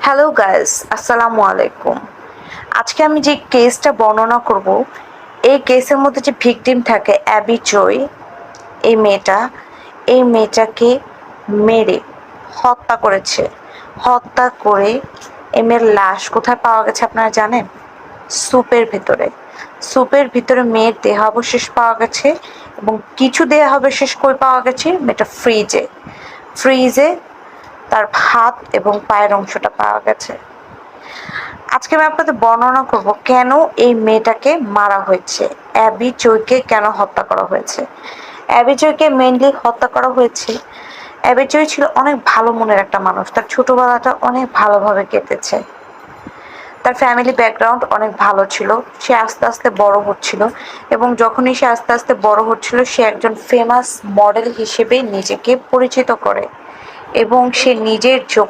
Hello guys, আসসালামু আলাইকুম। আজকে আমি যে কেসটা বর্ণনা করব, এই কেসের মধ্যে যে ভিকটিম থাকে অ্যাবি জয়, এই মেয়েটাকে মেরে হত্যা করেছে। হত্যা করে এই মেয়ের লাশ কোথায় পাওয়া গেছে আপনারা জানেন? স্যুপের ভিতরে। স্যুপের ভিতরে মেয়ের দেহাবশেষ পাওয়া গেছে এবং কিছু দেহাবশেষ কই পাওয়া গেছে? মেয়েটা ফ্রিজে তার হাত এবং পায়ের অংশটা পাওয়া গেছে। আজকে আমি আপনাদের বর্ণনা করব কেন এই মেয়েটাকে মারা হয়েছে, অ্যাবি জয়কে কেন হত্যা করা হয়েছে। অ্যাবি জয়কে মেইনলি হত্যা করা হয়েছে, অ্যাবি জয় ছিল অনেক ভালো মনের একটা মানুষ। তার ছোটবেলাটা অনেক ভালোভাবে কেটেছে। তার ফ্যামিলি ব্যাকগ্রাউন্ড অনেক ভালো ছিল। সে আস্তে আস্তে বড় হচ্ছিল এবং যখনই সে আস্তে আস্তে বড় হচ্ছিল, সে একজন ফেমাস মডেল হিসেবে নিজেকে পরিচিত করে এবং সে নিজের